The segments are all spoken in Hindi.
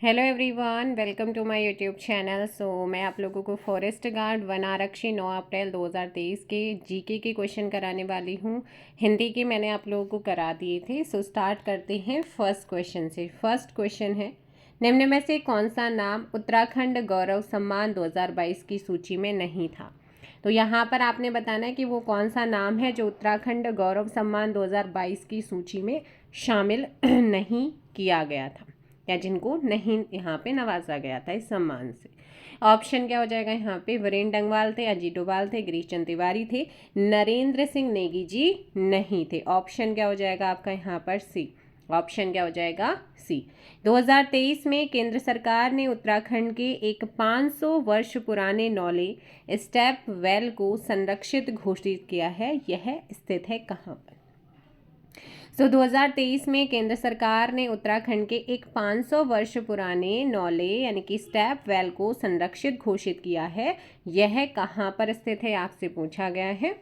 Hello everyone, welcome to my YouTube channel. मैं आप लोगों को फॉरेस्ट गार्ड वन आरक्षी 9 अप्रैल 2023 के जीके के क्वेश्चन कराने वाली हूँ। हिंदी के मैंने आप लोगों को करा दिए थे। स्टार्ट करते हैं फर्स्ट क्वेश्चन से। फर्स्ट क्वेश्चन है, निम्न में से कौन सा नाम उत्तराखंड गौरव सम्मान 2022 की सूची में नहीं था। तो यहाँ पर आपने बताना है कि वो कौन सा नाम है जो उत्तराखंड गौरव सम्मान 2022 की सूची में शामिल नहीं किया गया था या जिनको नहीं यहाँ पे नवाजा गया था इस सम्मान से। ऑप्शन क्या हो जाएगा यहाँ पे? वीरेंद्र डंगवाल थे, अजीत डोभाल थे, गिरीश चंद्र तिवारी थे, नरेंद्र सिंह नेगी जी नहीं थे। ऑप्शन क्या हो जाएगा आपका यहाँ पर? सी। ऑप्शन क्या हो जाएगा? सी। 2023 में केंद्र सरकार ने उत्तराखंड के एक 500 वर्ष पुराने नौले स्टेप वेल को संरक्षित घोषित किया है। यह स्थित है कहाँ पर? 2023 में केंद्र सरकार ने उत्तराखंड के एक 500 वर्ष पुराने नौले यानी कि स्टेप वेल को संरक्षित घोषित किया है। यह कहाँ पर स्थित है आपसे पूछा गया है।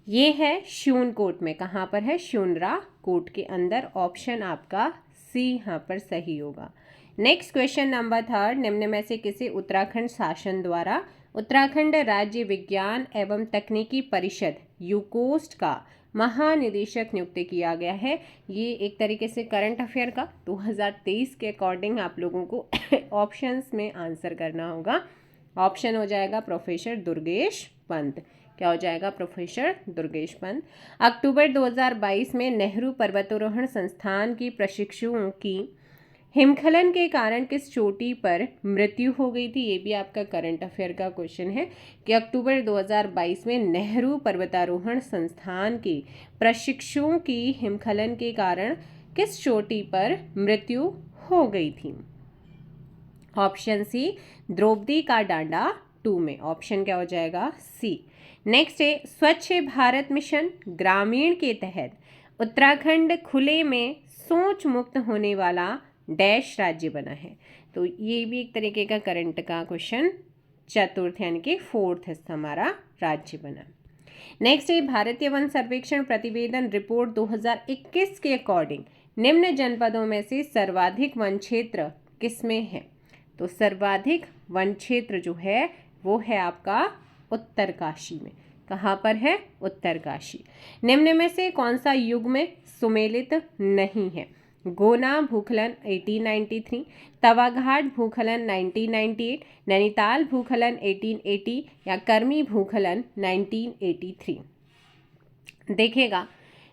ये है शूनकोट में। कहाँ पर है? शूनरा कोट के अंदर। ऑप्शन आपका सी यहाँ पर सही होगा। नेक्स्ट क्वेश्चन नंबर थर्ड, निम्न में से किसे उत्तराखंड शासन द्वारा उत्तराखंड राज्य विज्ञान एवं तकनीकी परिषद यूकोस्ट का महानिदेशक नियुक्त किया गया है। ये एक तरीके से करंट अफेयर का 2023 के अकॉर्डिंग आप लोगों को ऑप्शंस में आंसर करना होगा। ऑप्शन हो जाएगा प्रोफेसर दुर्गेश पंत। क्या हो जाएगा? प्रोफेसर दुर्गेश पंत। अक्टूबर 2022 में नेहरू पर्वतारोहण संस्थान की प्रशिक्षुओं की हिमस्खलन के कारण किस चोटी पर मृत्यु हो गई थी? ये भी आपका करंट अफेयर का क्वेश्चन है कि अक्टूबर 2022 में नेहरू पर्वतारोहण संस्थान के प्रशिक्षुओं की हिमस्खलन के कारण किस चोटी पर मृत्यु हो गई थी? ऑप्शन सी, द्रौपदी का डांडा 2 में। ऑप्शन क्या हो जाएगा? सी। नेक्स्ट है, स्वच्छ भारत मिशन ग्रामीण के तहत उत्तराखंड खुले में शौच मुक्त होने वाला डैश राज्य बना है। तो ये भी एक तरीके का करंट का क्वेश्चन, चतुर्थ यानी कि फोर्थ हमारा राज्य बना। नेक्स्ट है, भारतीय वन सर्वेक्षण प्रतिवेदन रिपोर्ट 2021 के अकॉर्डिंग निम्न जनपदों में से सर्वाधिक वन क्षेत्र किसमें है? तो सर्वाधिक वन क्षेत्र जो है वो है आपका उत्तरकाशी में। कहाँ पर है? उत्तरकाशी। निम्न में से कौन सा युग्म सुमेलित नहीं है? गोना भूस्खलन 1893, तवाघाट भूस्खलन 1998, नैनीताल भूस्खलन 1880 या कर्मी भूस्खलन 1983। देखिएगा,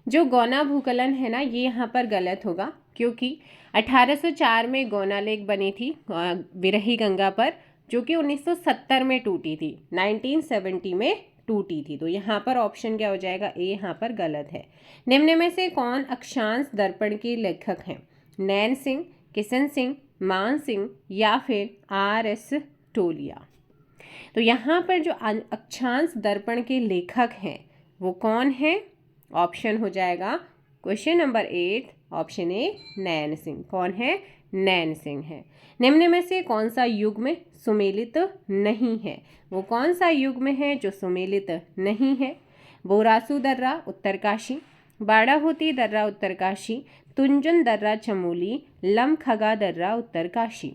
जो गौना भूस्खलन है ना, ये यहाँ पर गलत होगा क्योंकि 1804 में गौना लेक बनी थी बिरही गंगा पर, जो कि 1970 में टूटी थी, 1970 में टूटी थी। तो यहाँ पर ऑप्शन क्या हो जाएगा? ए यहाँ पर गलत है। निम्न में से कौन अक्षांश दर्पण के लेखक हैं? नैन सिंह, किशन सिंह, मान सिंह या फिर आर.एस. टोलिया। तो यहाँ पर जो अक्षांश दर्पण के लेखक हैं वो कौन है? ऑप्शन हो जाएगा question number 8, option A Nain Singh. कौन है? नैन सिंह है। निम्न में से कौन सा युग्म सुमेलित नहीं है? वो कौन सा युग्म है जो सुमेलित नहीं है? बोरासू दर्रा उत्तरकाशी, बाड़ाहोती दर्रा उत्तरकाशी, तुंजन दर्रा चमोली, लमखगा दर्रा उत्तरकाशी।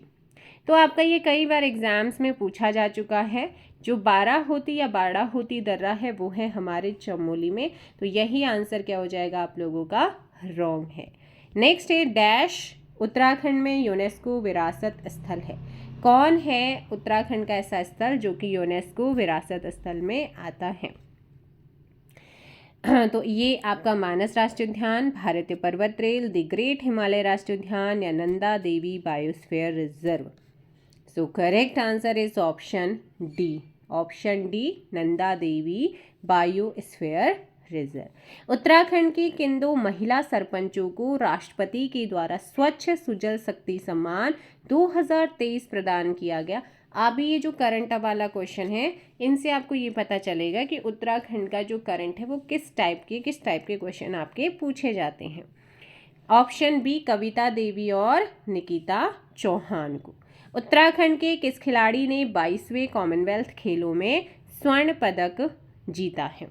तो आपका ये कई बार एग्जाम्स में पूछा जा चुका है। जो बाराहोती या बाड़ाहोती दर्रा है वो है हमारे चमोली में। तो यही आंसर क्या हो जाएगा आप लोगों का? रॉन्ग है। नेक्स्ट है, डैश उत्तराखंड में यूनेस्को विरासत स्थल है। कौन है उत्तराखंड का ऐसा स्थल जो कि यूनेस्को विरासत स्थल में आता है? तो ये आपका मानस राष्ट्रीय उद्यान, भारतीय पर्वत रेल, द ग्रेट हिमालय राष्ट्रीय उद्यान या Nanda Devi biosphere reserve. So correct answer is option D. Option D, Nanda Devi biosphere reserve. Uttarakhand की किन 2 महिला सरपंचों को राष्ट्रपति के द्वारा स्वच्छ सुजल शक्ति सम्मान 2023 प्रदान किया गया? अभी ये जो करंट वाला क्वेश्चन है, इनसे आपको ये पता चलेगा कि उत्तराखंड का जो करंट है वो किस टाइप के क्वेश्चन आपके पूछे जाते हैं। ऑप्शन बी, कविता देवी और निकिता चौहान को। उत्तराखंड के किस खिलाड़ी ने 22वें कॉमनवेल्थ खेलों में स्वर्ण पदक जीता है?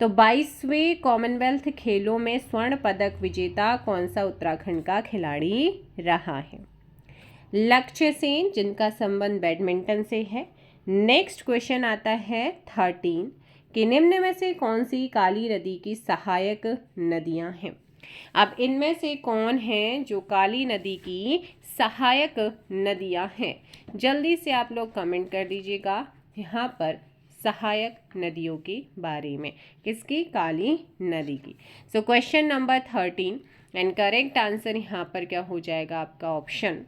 तो 22वें कॉमनवेल्थ खेलों में स्वर्ण पदक विजेता कौन सा उत्तराखंड का खिलाड़ी रहा है? लक्ष्य सेन, जिनका संबंध बैडमिंटन से है। नेक्स्ट क्वेश्चन आता है 13 कि निम्न में से कौन सी काली नदी की सहायक नदियां हैं। अब इनमें से कौन है जो काली नदी की सहायक नदियां हैं, जल्दी से आप लोग कमेंट कर दीजिएगा यहाँ पर सहायक नदियों के बारे में। किसकी? काली नदी की। So question number 13 and correct answer यहाँ पर क्या हो जाएगा आपका? ऑप्शन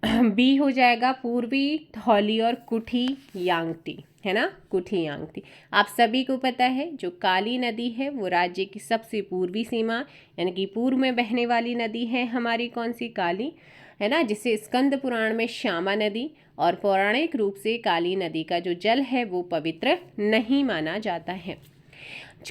बी हो जाएगा, पूर्वी धौली और कुठी यांगटी, है ना, कुठी यांगटी। आप सभी को पता है जो काली नदी है वो राज्य की सबसे पूर्वी सीमा यानी कि पूर्व में बहने वाली नदी है हमारी, कौन सी? काली, है ना, जिसे स्कंद पुराण में श्यामा नदी, और पौराणिक रूप से काली नदी का जो जल है वो पवित्र नहीं माना जाता है।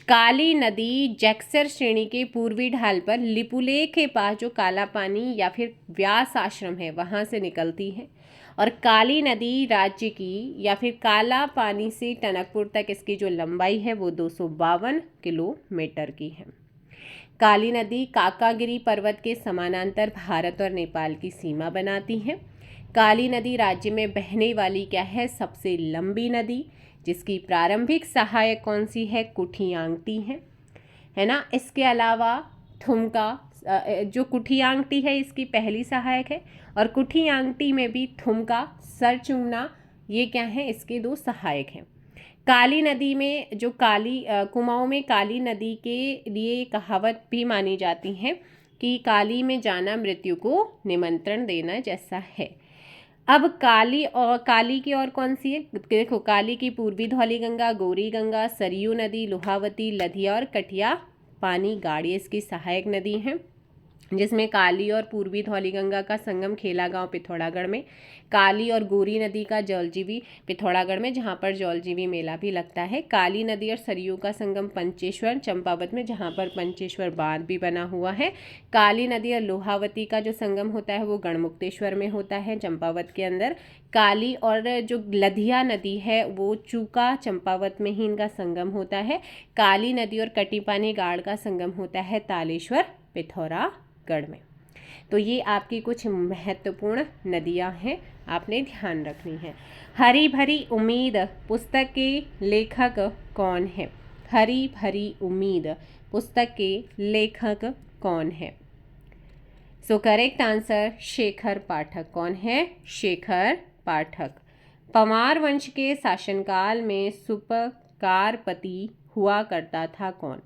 काली नदी जैक्सर श्रेणी के पूर्वी ढाल पर लिपुलेख के पास जो काला पानी या फिर व्यास आश्रम है वहाँ से निकलती है, और काली नदी राज्य की या फिर काला पानी से टनकपुर तक इसकी जो लंबाई है वो 252 किलोमीटर की है। काली नदी काकागिरी पर्वत के समानांतर भारत और नेपाल की सीमा बनाती है। काली नदी राज्य में बहने वाली क्या है? सबसे लंबी नदी, जिसकी प्रारंभिक सहायक कौन सी है? कुठियांगटी है ना। इसके अलावा थुमका, जो कुठियांगटी है इसकी पहली सहायक है, और कुठियांगटी में भी थुमका, सरचुमना, ये क्या है? इसके 2 सहायक हैं। काली नदी में जो कुमाऊं में काली नदी के लिए कहावत भी मानी जाती है कि काली में जाना मृत्यु को निमंत्रण देना जैसा है। अब काली की और कौन सी है? देखो, काली की पूर्वी धौली गंगा, गौरी गंगा, सरयू नदी, लोहावती, लधिया और कटिया पानी गाड़ी इसकी सहायक नदी है, जिसमें काली और पूर्वी धौली गंगा का संगम खेला गांव पिथौरागढ़ में, काली और गौरी नदी का जौलजीबी पिथौरागढ़ में, जहां पर जौलजीबी मेला भी लगता है। काली नदी और सरयू का संगम पंचेश्वर चंपावत में, जहां पर पंचेश्वर बांध भी बना हुआ है। काली नदी और लोहावती का जो संगम होता है वो गढ़मुक्तेश्वर में होता है चंपावत के अंदर। काली और जो लधिया नदी है वो चूका चंपावत में ही इनका संगम होता है। काली नदी और कटीपानी गाड़ का संगम होता है तालेश्वर पिथौरागढ़ में। तो ये आपकी कुछ महत्वपूर्ण नदियां हैं, आपने ध्यान रखनी है। हरी भरी उम्मीद पुस्तक के लेखक कौन है? हरी भरी उम्मीद पुस्तक के लेखक कौन है? सो करेक्ट आंसर शेखर पाठक। कौन है? शेखर पाठक। पंवार वंश के शासनकाल में सुपकारपति हुआ करता था कौन?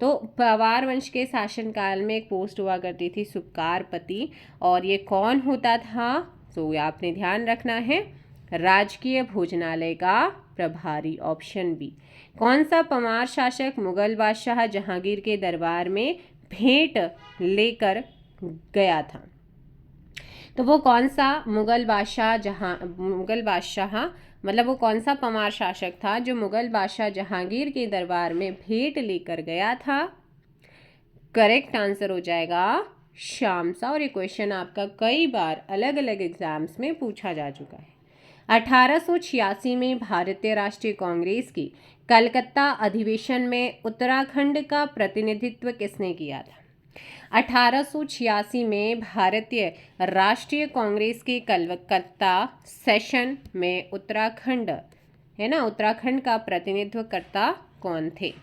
तो पंवार वंश के शासनकाल में एक पोस्ट हुआ करती थी सुपकारपति, और ये कौन होता था? तो आपने ध्यान रखना है, राजकीय भोजनालय का प्रभारी। Option B. कौन सा पंवार शासक मुगल बादशाह जहांगीर के दरबार में भेंट लेकर गया था? तो वो कौन सा मुगल बादशाह मतलब वो कौन सा पंवार शासक था जो मुगल बादशाह जहांगीर के दरबार में भेंट लेकर गया था? करेक्ट आंसर हो जाएगा शामसा। और ये क्वेश्चन आपका कई बार अलग अलग एग्जाम्स में पूछा जा चुका है। 1886 में भारतीय राष्ट्रीय कांग्रेस की कलकत्ता अधिवेशन में उत्तराखंड का प्रतिनिधित्व किसने किया था? 1886 में भारतीय राष्ट्रीय कांग्रेस के कलकत्ता सेशन में उत्तराखंड, है ना, उत्तराखंड का प्रतिनिधित्व करता कौन थे?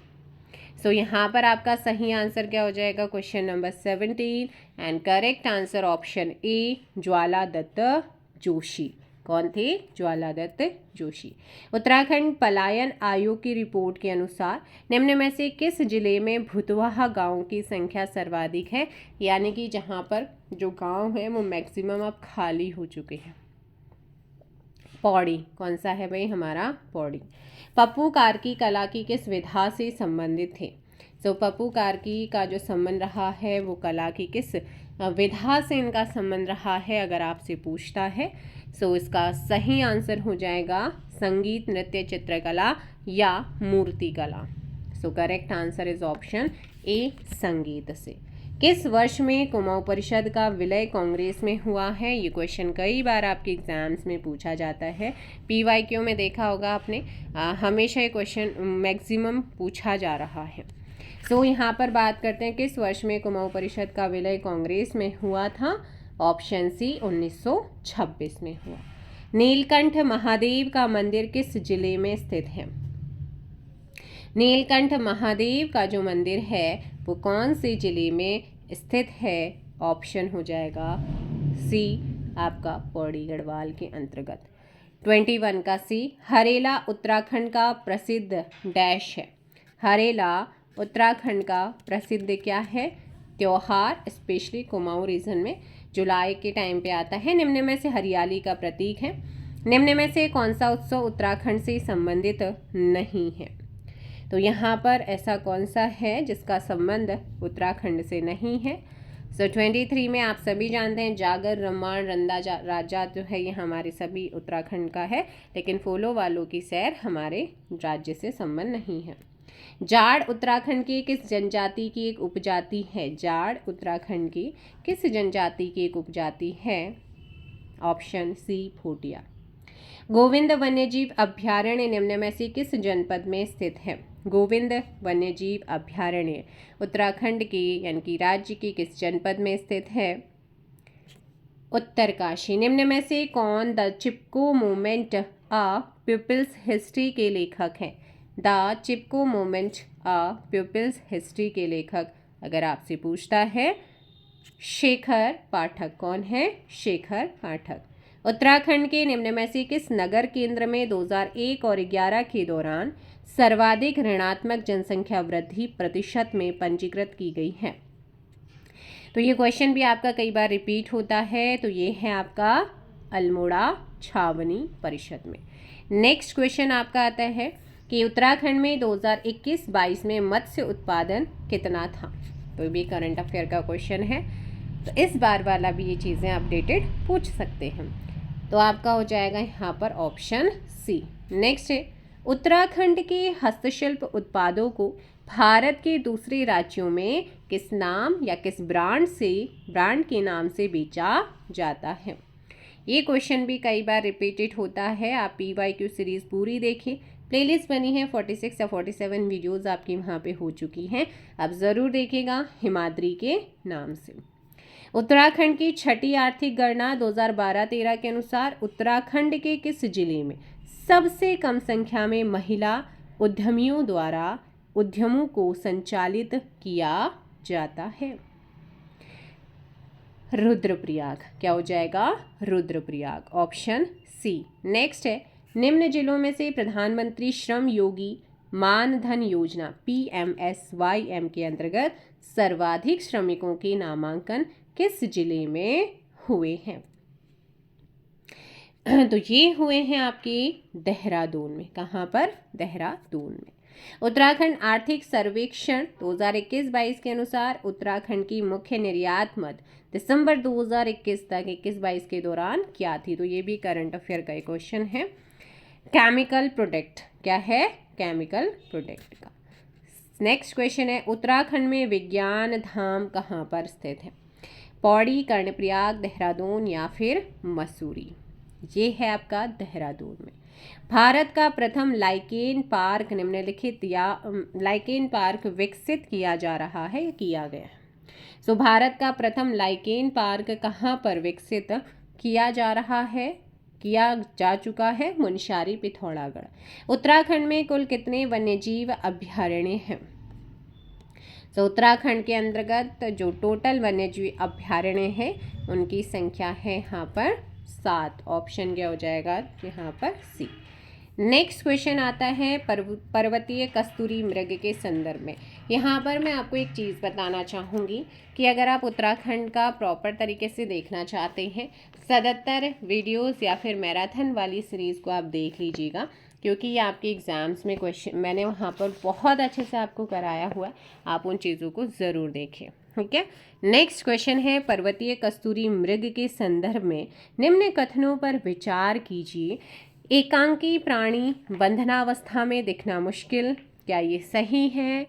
सो यहाँ पर आपका सही आंसर क्या हो जाएगा? Question number 17 and correct answer option A Jwala Dutt Joshi. कौन थे? ज्वाला दत्त जोशी। उत्तराखंड पलायन आयोग की रिपोर्ट के अनुसार निम्न में से किस जिले में भुतवाहा गांव की संख्या सर्वाधिक है? यानी कि जहां पर जो गांव है वो मैक्सिमम अब खाली हो चुके हैं। पौड़ी। कौन सा है भाई? हमारा पौड़ी। पप्पू कार्की कला की किस विधा से संबंधित थे? तो पप्पू कार्की का जो संबंध रहा है वो कला की किस विधा से इनका संबंध रहा है अगर आपसे पूछता है? सो इसका सही आंसर हो जाएगा संगीत, नृत्य, चित्रकला या मूर्ति कला। सो correct answer is option A संगीत से। किस वर्ष में कुमाऊं परिषद का विलय कांग्रेस में हुआ है? ये क्वेश्चन कई बार आपके एग्जाम्स में पूछा जाता है। PYQ में देखा होगा आपने, हमेशा ये क्वेश्चन मैक्सिमम पूछा जा रहा है। सो यहाँ पर बात करते हैं किस वर्ष में कुमाऊं परिषद का विलय कांग्रेस में हुआ था? ऑप्शन सी 1926 में हुआ। नीलकंठ महादेव का मंदिर किस जिले में स्थित है? नीलकंठ महादेव का जो मंदिर है वो कौन से जिले में स्थित है? ऑप्शन हो जाएगा सी आपका पौड़ी गढ़वाल के अंतर्गत। 21 का सी, हरेला उत्तराखंड का प्रसिद्ध डैश है। हरेला उत्तराखंड का प्रसिद्ध क्या है? त्योहार, स्पेशली कुमाऊं रीजन में जुलाई के टाइम पे आता है। निम्न में से हरियाली का प्रतीक है। निम्न में से कौन सा उत्सव उत्तराखंड से संबंधित नहीं है? तो यहाँ पर ऐसा कौन सा है जिसका संबंध उत्तराखंड से नहीं है? 23 में आप सभी जानते हैं जागर, रम्माण, रंदा राजा जो है ये हमारे सभी उत्तराखंड का है, लेकिन फोलो वालों की सैर हमारे राज्य से संबंध नहीं है। जाड़ उत्तराखंड की किस जनजाति की एक उपजाति है? जाड़ उत्तराखंड की किस जनजाति की एक उपजाति है? Option C Bhotia. गोविंद वन्यजीव अभ्यारण्य निम्न में से किस जनपद में स्थित है? गोविंद वन्यजीव अभ्यारण्य उत्तराखंड की यानी कि राज्य की किस जनपद में स्थित है? उत्तरकाशी। निम्न में से कौन the Chipko movement a people's history के लेखक हैं? The Chipko movement a people's history के लेखक अगर आपसे पूछता है शेखर पाठक। कौन है? शेखर पाठक। उत्तराखंड के निम्न में से किस नगर केंद्र में 2001 और 11 के दौरान सर्वाधिक ऋणात्मक जनसंख्या वृद्धि प्रतिशत में पंजीकृत की गई है? तो ये क्वेश्चन भी आपका कई बार रिपीट होता है। तो ये है आपका अल्मोड़ा छावनी परिषद में। नेक्स्ट क्वेश्चन आपका आता है कि उत्तराखंड में 2021-22 में मत्स्य उत्पादन कितना था? तो भी करंट अफेयर का क्वेश्चन है, तो इस बार वाला भी ये चीज़ें अपडेटेड पूछ सकते हैं। तो आपका हो जाएगा यहाँ पर ऑप्शन सी। नेक्स्ट है उत्तराखंड के हस्तशिल्प उत्पादों को भारत के दूसरे राज्यों में किस नाम या किस ब्रांड के नाम से बेचा जाता है? ये क्वेश्चन भी कई बार रिपीटेड होता है। आप PYQ सीरीज़ पूरी देखिए, प्लेलिस्ट बनी है 46 या 47 वीडियोस आपकी वहाँ पे हो चुकी हैं, आप ज़रूर देखिएगा हिमाद्री के नाम से। उत्तराखंड की छठी आर्थिक गणना 2012-13 के अनुसार उत्तराखंड के किस जिले में सबसे कम संख्या में महिला उद्यमियों द्वारा उद्यमों को संचालित किया जाता है? रुद्रप्रयाग। क्या हो जाएगा? Rudraprayag, option C. नेक्स्ट है निम्न जिलों में से प्रधानमंत्री श्रम योगी मानधन योजना PMSYM के अंतर्गत सर्वाधिक श्रमिकों के नामांकन किस जिले में हुए हैं? तो ये हुए हैं आपके देहरादून में। कहाँ पर? देहरादून में। उत्तराखंड आर्थिक सर्वेक्षण 2021-22 के अनुसार उत्तराखंड की मुख्य निर्यात मद दिसंबर 2021 तक 21-22 के दौरान क्या थी? तो ये भी करंट अफेयर का एक क्वेश्चन है। Chemical product. क्या है? केमिकल प्रोडक्ट का। नेक्स्ट क्वेश्चन है उत्तराखंड में विज्ञान धाम कहाँ पर स्थित है? पौड़ी, कर्णप्रयाग, देहरादून या फिर मसूरी? ये है आपका देहरादून में। भारत का प्रथम लाइकेन पार्क निम्नलिखित या लाइकेन पार्क विकसित किया जा रहा है, किया गया है। सो भारत का प्रथम लाइकेन पार्क कहाँ पर विकसित किया जा रहा है, किया जा चुका है? मुनस्यारी, पिथौरागढ़। उत्तराखंड में कुल कितने वन्यजीव अभ्यारण्य हैं? तो उत्तराखंड के अंतर्गत जो टोटल वन्यजीव अभ्यारण्य है उनकी संख्या है यहाँ पर 7। ऑप्शन क्या हो जाएगा यहाँ पर? सी। नेक्स्ट क्वेश्चन आता है पर्वतीय कस्तूरी मृग के संदर्भ में। यहाँ पर मैं आपको एक चीज़ बताना चाहूँगी कि अगर आप उत्तराखंड का प्रॉपर तरीके से देखना चाहते हैं 77 वीडियोस या फिर मैराथन वाली सीरीज़ को आप देख लीजिएगा, क्योंकि ये आपके एग्ज़ाम्स में क्वेश्चन मैंने वहाँ पर बहुत अच्छे से आपको कराया हुआ है, आप उन चीज़ों को ज़रूर देखें। ठीक है। नेक्स्ट क्वेश्चन है पर्वतीय कस्तूरी मृग के संदर्भ में निम्न कथनों पर विचार कीजिए। एकांकी प्राणी बंधनावस्था में दिखना मुश्किल, क्या ये सही है?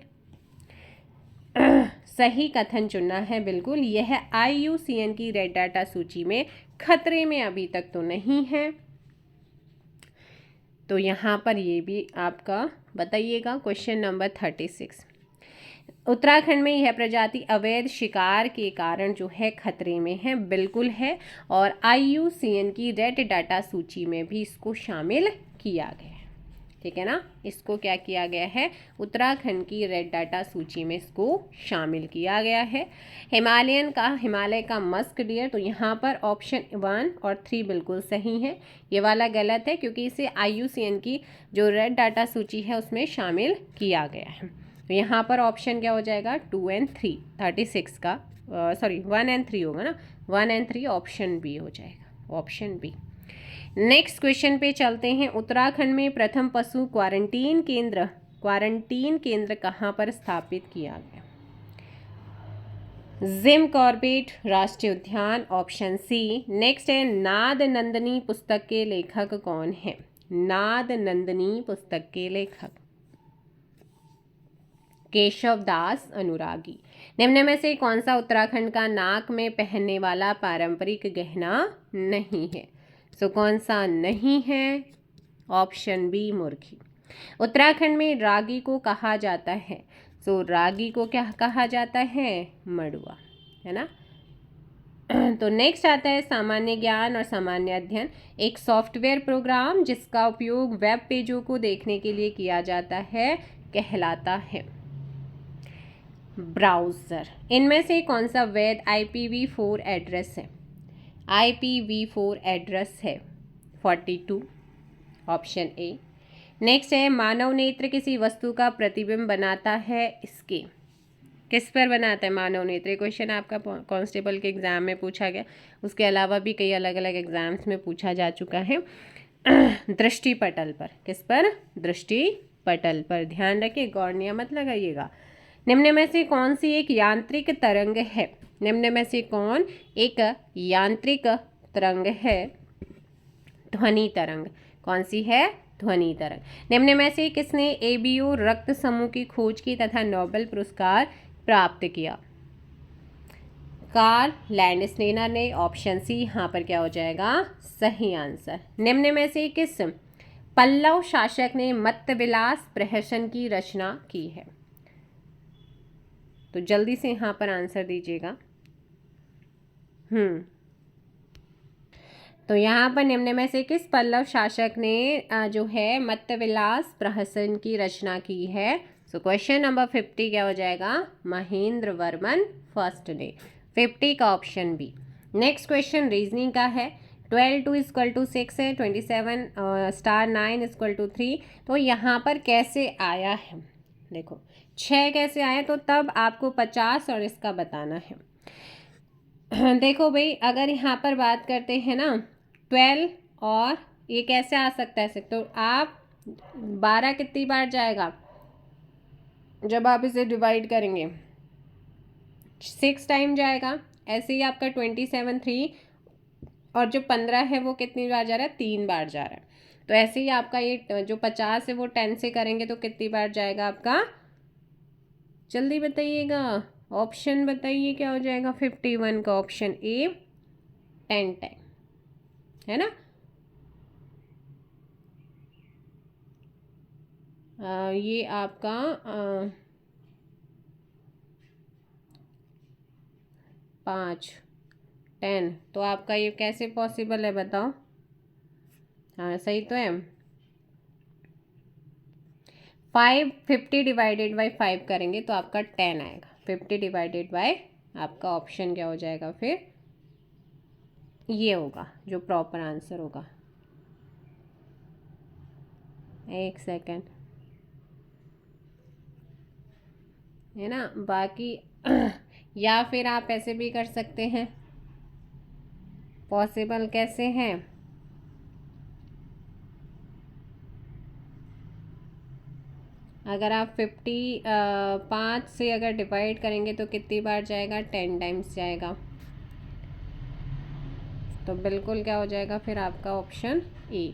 सही कथन चुनना है बिल्कुल। यह IUCN की रेड डाटा सूची में खतरे में अभी तक तो नहीं है, तो यहाँ पर ये भी आपका बताइएगा। क्वेश्चन नंबर 36 उत्तराखंड में यह प्रजाति अवैध शिकार के कारण जो है खतरे में है, बिल्कुल है। और IUCN की रेड डाटा सूची में भी इसको शामिल किया गया है, ठीक है ना। इसको क्या किया गया है, उत्तराखंड की रेड डाटा सूची में इसको शामिल किया गया है। हिमालय का मस्क डियर, तो यहाँ पर ऑप्शन 1 और 3 बिल्कुल सही है। ये वाला गलत है क्योंकि इसे IUCN की जो रेड डाटा सूची है उसमें शामिल किया गया है। तो यहाँ पर ऑप्शन क्या हो जाएगा, 2 और 3, 36 का 1 और 3 होगा ना, 1 और 3 ऑप्शन बी हो जाएगा, ऑप्शन बी। नेक्स्ट क्वेश्चन पे चलते हैं। उत्तराखंड में प्रथम पशु क्वारंटीन केंद्र कहाँ पर स्थापित किया गया? जिम कॉर्बेट राष्ट्रीय उद्यान, ऑप्शन सी। नेक्स्ट है नाद नंदिनी पुस्तक के लेखक कौन है? नाद नंदिनी पुस्तक के लेखक केशव दास अनुरागी। निम्न में से कौन सा उत्तराखंड का नाक में पहनने वाला पारंपरिक गहना नहीं है? सो कौन सा नहीं है? ऑप्शन बी मुर्गी। उत्तराखंड में रागी को कहा जाता है, सो रागी को क्या कहा जाता है? मड़ुआ, है ना। तो नेक्स्ट आता है सामान्य ज्ञान और सामान्य अध्ययन। एक सॉफ्टवेयर प्रोग्राम जिसका उपयोग वेब पेजों को देखने के लिए किया जाता है कहलाता है ब्राउज़र। इनमें से कौन सा वैध IPv4 एड्रेस है? IPv4 एड्रेस है 42, ऑप्शन ए। नेक्स्ट है मानव नेत्र किसी वस्तु का प्रतिबिंब बनाता है, इसके किस पर बनाता है मानव नेत्र? ये क्वेश्चन आपका कांस्टेबल के एग्ज़ाम में पूछा गया, उसके अलावा भी कई अलग अलग एग्जाम्स में पूछा जा चुका है। दृष्टि पटल पर, किस पर? दृष्टि पटल पर। ध्यान रखिए, गौरनिया मत लगाइएगा। निम्न में से कौन सी एक यांत्रिक तरंग है? निम्न में से कौन एक यांत्रिक तरंग है? ध्वनि तरंग। कौन सी है? ध्वनि तरंग। निम्न में से किसने ABO रक्त समूह की खोज की तथा नोबेल पुरस्कार प्राप्त किया? कार्ल लैंडस्टेनर ने, ऑप्शन सी यहाँ पर क्या हो जाएगा? सही आंसर। निम्न में से किस पल्लव शासक ने मत्तविलास प्रहसन की रचना की है? तो जल्दी से यहाँ पर आंसर दीजिएगा। तो यहाँ पर निम्न में से किस पल्लव शासक ने जो है मत्तविलास प्रहसन की रचना की है? सो क्वेश्चन नंबर 50 क्या हो जाएगा? महेंद्र वर्मन फर्स्ट ने। 50 का option B. Next question reasoning का है। 12 = 6 है, 27 * 9 = 3। तो यहाँ पर कैसे आया है? देखो 6 कैसे आया, तो तब आपको 50 और इसका बताना है। देखो भाई, अगर यहाँ पर बात करते हैं ना 12, और ये कैसे आ सकता है? तो आप 12 कितनी बार जाएगा जब आप इसे डिवाइड करेंगे? 6 टाइम जाएगा। ऐसे ही आपका 27 3, और जो 15 है वो कितनी बार जा रहा है? 3 बार जा रहा है। तो ऐसे ही आपका ये जो 50 है वो 10 से करेंगे तो कितनी बार जाएगा आपका? जल्दी बताइएगा, ऑप्शन बताइए क्या हो जाएगा? 51 का ऑप्शन ए 10 टाइम, है ना। ये आपका 5 10, तो आपका ये कैसे पॉसिबल है बताओ? हाँ सही तो है। 50 डिवाइडेड बाई 5 करेंगे तो आपका 10 आएगा। 50 डिवाइडेड बाई आपका ऑप्शन क्या हो जाएगा फिर? ये होगा जो प्रॉपर आंसर होगा। एक सेकेंड, है ना। बाकी या फिर आप ऐसे भी कर सकते हैं। पॉसिबल कैसे हैं? अगर आप 5 से अगर डिवाइड करेंगे तो कितनी बार जाएगा? 10 टाइम्स जाएगा। तो बिल्कुल क्या हो जाएगा फिर आपका ऑप्शन ए।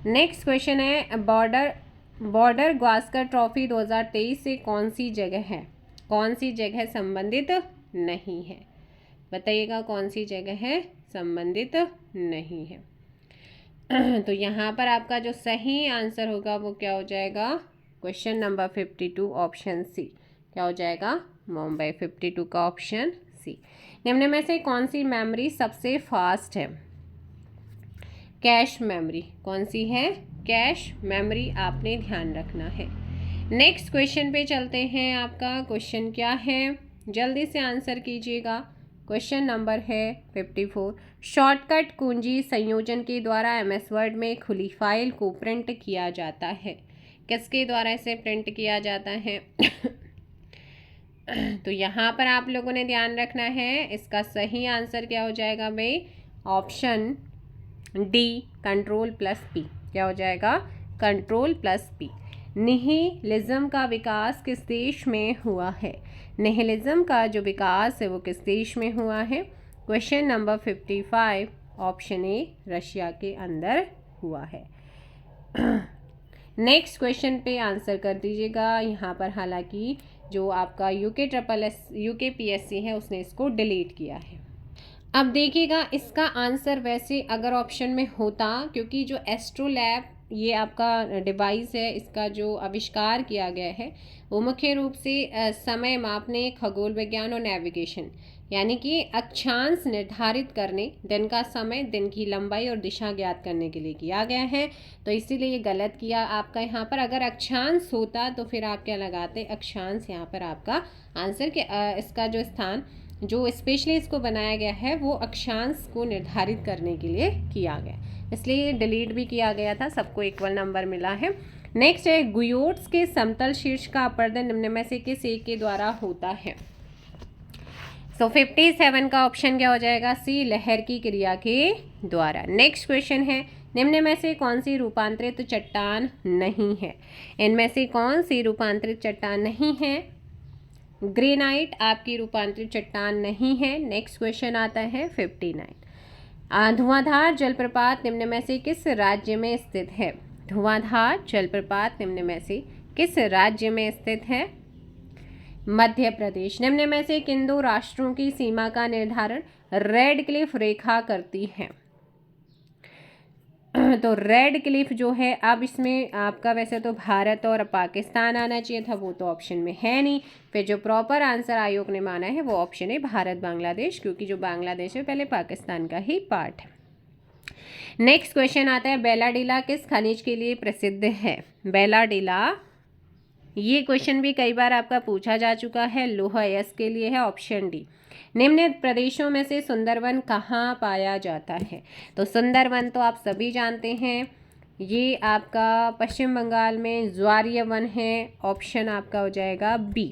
नेक्स्ट क्वेश्चन है बॉर्डर गावस्कर ट्रॉफी 2023 से कौन सी जगह है? कौन सी जगह संबंधित नहीं है? बताइएगा कौन सी जगह है संबंधित नहीं है। तो यहाँ पर आपका जो सही आंसर होगा वो क्या हो जाएगा? Question number 52 option C. क्या हो जाएगा? मुंबई। 52 का ऑप्शन सी। निम्न में से कौन सी मेमोरी सबसे फास्ट है? Cache memory. कौन सी है? कैश मेमोरी, आपने ध्यान रखना है। नेक्स्ट क्वेश्चन पे चलते हैं। आपका क्वेश्चन क्या है? जल्दी से आंसर कीजिएगा। क्वेश्चन नंबर है 54। शॉर्टकट कुंजी संयोजन के द्वारा MS वर्ड में खुली फाइल को प्रिंट किया जाता है। किसके द्वारा इसे प्रिंट किया जाता है? तो यहाँ पर आप लोगों ने ध्यान रखना है। इसका सही आंसर क्या हो जाएगा भाई? Option D, Ctrl+P। क्या हो जाएगा? Ctrl+P। निहिलिज्म का विकास किस देश में हुआ है? निहिलिज्म का जो विकास है वो किस देश में हुआ है? Question number 55, option A, Russia के अंदर हुआ है। नेक्स्ट क्वेश्चन पे आंसर कर दीजिएगा। यहाँ पर हालांकि जो आपका UKPSC है उसने इसको डिलीट किया है। अब देखिएगा इसका आंसर वैसे अगर ऑप्शन में होता, क्योंकि जो एस्ट्रोलैब ये आपका डिवाइस है, इसका जो आविष्कार किया गया है वो मुख्य रूप से समय मापने, खगोल विज्ञान और नेविगेशन यानी कि अक्षांश निर्धारित करने, दिन का समय, दिन की लंबाई और दिशा ज्ञात करने के लिए किया गया है। तो इसीलिए ये गलत किया आपका यहाँ पर। अगर अक्षांश होता तो फिर आप क्या लगाते? अक्षांश। यहाँ पर आपका आंसर के इसका जो स्थान जो स्पेशली इसको बनाया गया है वो अक्षांश को निर्धारित करने के लिए किया गया, इसलिए डिलीट भी किया गया था। सबको इक्वल नंबर मिला है। नेक्स्ट है गुयोट्स के समतल शीर्ष का अपर्दन निम्न में से किस एक के द्वारा होता है? 57 का ऑप्शन क्या हो जाएगा? सी, लहर की क्रिया के द्वारा। नेक्स्ट क्वेश्चन है निम्न में से कौन सी रूपांतरित चट्टान नहीं है? इनमें से कौन सी रूपांतरित चट्टान नहीं है? ग्रेनाइट आपकी रूपांतरित चट्टान नहीं है। नेक्स्ट क्वेश्चन आता है 59। धुआंधार जलप्रपात निम्न में से किस राज्य में स्थित है? धुआंधार जलप्रपात निम्न में से किस राज्य में स्थित है? मध्य प्रदेश। निम्न में से किन दो राष्ट्रों की सीमा का निर्धारण रेड क्लिफ रेखा करती है? तो रेड क्लिफ जो है, अब इसमें आपका वैसे तो भारत और पाकिस्तान आना चाहिए था, वो तो ऑप्शन में है नहीं। फिर जो प्रॉपर आंसर आयोग ने माना है वो ऑप्शन है भारत बांग्लादेश, क्योंकि जो बांग्लादेश है पहले पाकिस्तान का ही पार्ट है। नेक्स्ट क्वेश्चन आता है बेलाडीला किस खनिज के लिए प्रसिद्ध है? बेलाडीला, ये क्वेश्चन भी कई बार आपका पूछा जा चुका है, लोहा यस के लिए है, ऑप्शन डी। निम्न प्रदेशों में से सुंदरवन कहाँ पाया जाता है? तो सुंदरवन तो आप सभी जानते हैं, ये आपका पश्चिम बंगाल में ज्वारीय वन है, ऑप्शन आपका हो जाएगा बी।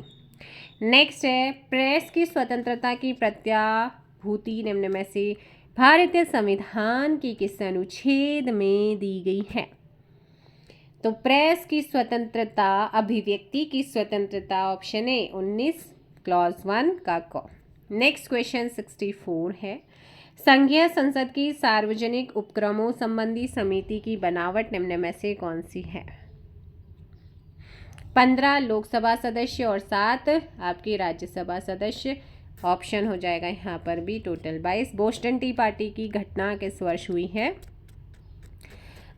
नेक्स्ट है प्रेस की स्वतंत्रता की प्रत्याभूति निम्न में से भारतीय संविधान की किस अनुच्छेद में दी गई है? तो प्रेस की स्वतंत्रता, अभिव्यक्ति की स्वतंत्रता, ऑप्शन ए 19 क्लॉज 1 का क। नेक्स्ट क्वेश्चन 64 है संघीय संसद की सार्वजनिक उपक्रमों संबंधी समिति की बनावट निम्न में से कौन सी है? 15 लोकसभा सदस्य और 7 आपकी राज्यसभा सदस्य, ऑप्शन हो जाएगा यहाँ पर भी टोटल 22। बोस्टन टी पार्टी की घटना किस वर्ष हुई है?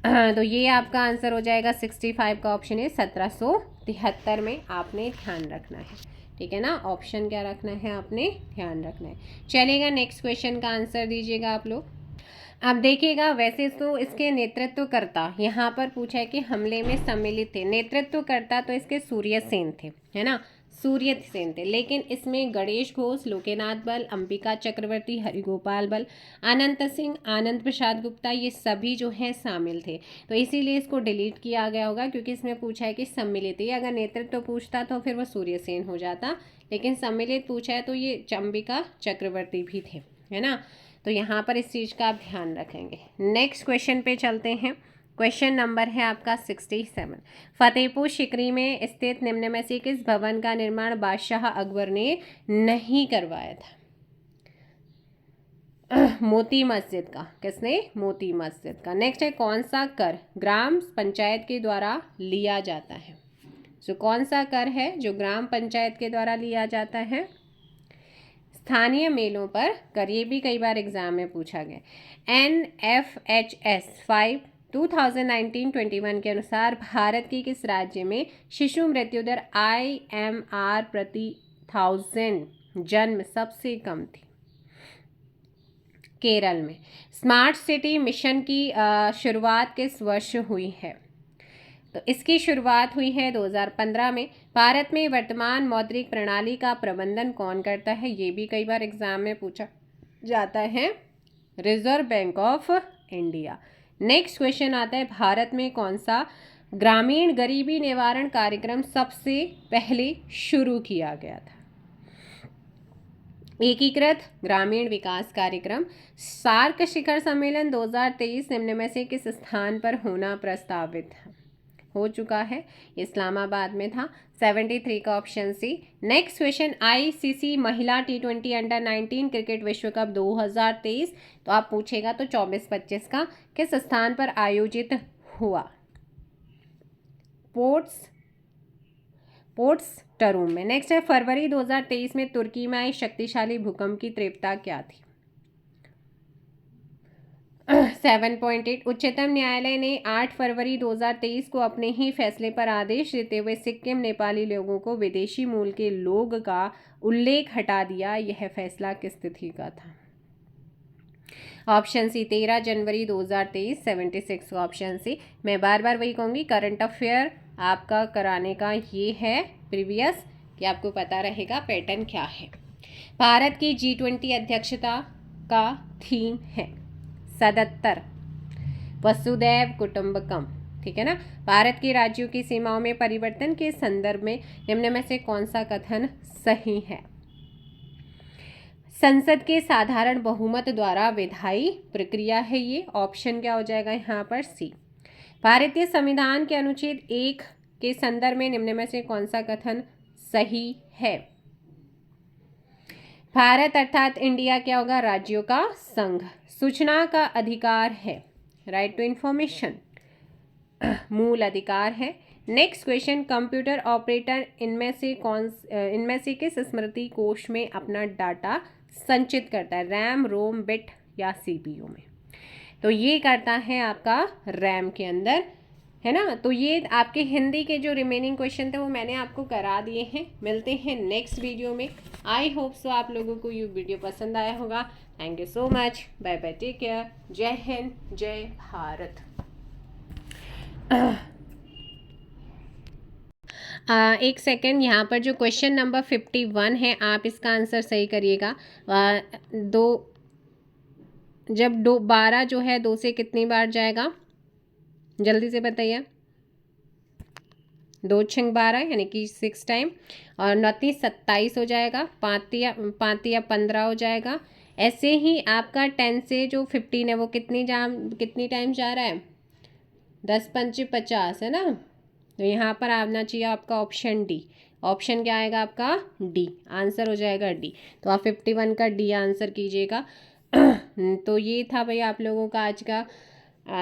तो ये आपका आंसर हो जाएगा 65 का ऑप्शन है 1773 में, आपने ध्यान रखना है, ठीक है ना। ऑप्शन क्या रखना है? आपने ध्यान रखना है। चलेगा, नेक्स्ट क्वेश्चन का आंसर दीजिएगा आप लोग। अब देखिएगा वैसे तो इसके नेतृत्वकर्ता यहाँ पर पूछा है कि हमले में सम्मिलित थे, नेतृत्वकर्ता तो इसके सूर्यसेन थे, है ना, सूर्यसेन थे। लेकिन इसमें गणेश घोष, लोकेनाथ बल, अंबिका चक्रवर्ती, हरिगोपाल बल, अनंत सिंह, आनंद प्रसाद गुप्ता, ये सभी जो हैं शामिल थे। तो इसीलिए इसको डिलीट किया गया होगा, क्योंकि इसमें पूछा है कि सम्मिलित। ये अगर नेतृत्व पूछता तो फिर वो सूर्यसेन हो जाता, लेकिन सम्मिलित पूछा है तो ये अंबिका चक्रवर्ती भी थे, है ना। तो यहाँ पर इस चीज़ का आप ध्यान रखेंगे। नेक्स्ट क्वेश्चन पे चलते हैं। क्वेश्चन नंबर है आपका 67। फतेहपुर सिकरी में स्थित निम्न में से किस भवन का निर्माण बादशाह अकबर ने नहीं करवाया था? मोती मस्जिद का। किसने? मोती मस्जिद का। नेक्स्ट है कौन सा कर ग्राम पंचायत के द्वारा लिया जाता है? तो कौन सा कर है जो ग्राम पंचायत के द्वारा लिया जाता है? स्थानीय मेलों पर कर, ये भी कई बार एग्जाम में पूछा गया। NFHS 5 2019-21 के अनुसार भारत के किस राज्य में शिशु मृत्यु दर IMR प्रति 1000 जन्म सबसे कम थी? केरल में। स्मार्ट सिटी मिशन की शुरुआत किस वर्ष हुई है? तो इसकी शुरुआत हुई है 2015 में। भारत में वर्तमान मौद्रिक प्रणाली का प्रबंधन कौन करता है? ये भी कई बार एग्जाम में पूछा जाता है, reserve bank of India. Next question आता है, भारत में कौन सा ग्रामीण गरीबी निवारण कार्यक्रम सबसे पहले शुरू किया गया था? एकीकृत ग्रामीण विकास कार्यक्रम। सार्क शिखर सम्मेलन 2023 निम्न में से किस स्थान पर होना प्रस्तावित हो चुका है? इस्लामाबाद में था। 73 का option C. Next question, ICC महिला T20 अंडर 19 क्रिकेट विश्व कप 2023 तो आप पूछेगा तो 24-25 का किस स्थान पर आयोजित हुआ? पोर्ट्स टरूम में। नेक्स्ट है, फरवरी 2023 में तुर्की में आई शक्तिशाली भूकंप की तीव्रता क्या थी? 7.8। उच्चतम न्यायालय ने 8 फरवरी 2023 को अपने ही फैसले पर आदेश देते हुए सिक्किम नेपाली लोगों को विदेशी मूल के लोग का उल्लेख हटा दिया। यह फैसला किस तिथि का था? ऑप्शन सी 13 जनवरी 2023। 76 ऑप्शन सी। मैं बार बार वही कहूँगी, करंट अफेयर आपका कराने का ये है प्रीवियस कि आपको पता रहेगा पैटर्न क्या है। भारत की G20 अध्यक्षता का थीम है सदत्तर वसुदैव कुटुंबकम, ठीक है ना। भारत के राज्यों की सीमाओं में परिवर्तन के संदर्भ में निम्न में से कौन सा कथन सही है? संसद के साधारण बहुमत द्वारा विधायी प्रक्रिया है ये। ऑप्शन क्या हो जाएगा यहाँ पर? सी। भारतीय संविधान के अनुच्छेद 1 के संदर्भ में निम्न में से कौन सा कथन सही है? भारत अर्थात इंडिया क्या होगा? राज्यों का संघ। सूचना का अधिकार है, राइट टू इंफॉर्मेशन मूल अधिकार है। नेक्स्ट क्वेश्चन, कंप्यूटर ऑपरेटर इनमें से किस स्मृति कोश में अपना डाटा संचित करता है? रैम, रोम, बिट या CPU में? तो ये करता है आपका रैम के अंदर, है ना। तो ये आपके हिंदी के जो रिमेनिंग क्वेश्चन थे वो मैंने आपको करा दिए हैं। मिलते हैं नेक्स्ट वीडियो में। आई होप सो आप लोगों को ये वीडियो पसंद आया होगा। Thank you so much, bye bye, take care, जय हिंद, जय भारत। एक सेकेंड, यहाँ पर जो क्वेश्चन नंबर 51 है आप इसका आंसर सही करिएगा। 12 जो है 2 से कितनी बार जाएगा? जल्दी से बताइए। 2 6 12 यानी कि 6 टाइम, और 29 27 हो जाएगा। 5 या 15 हो जाएगा। ऐसे ही आपका 10 से जो 15 है वो कितनी टाइम जा रहा है? 10 5 50 है ना। तो यहाँ पर आना चाहिए आपका ऑप्शन डी। ऑप्शन क्या आएगा आपका? डी। आंसर हो जाएगा डी। तो आप 51 का डी आंसर कीजिएगा। तो ये था भाई आप लोगों का आज का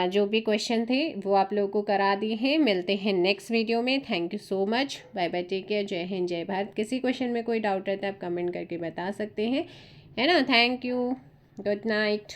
जो भी क्वेश्चन थे वो आप लोगों को करा दिए हैं। मिलते हैं नेक्स्ट वीडियो में। Thank you so much, bye bye, take care, जय हिंद, जय भारत। किसी क्वेश्चन में कोई डाउट रहता है आप कमेंट करके बता सकते हैं, है ना। Thank you, good night.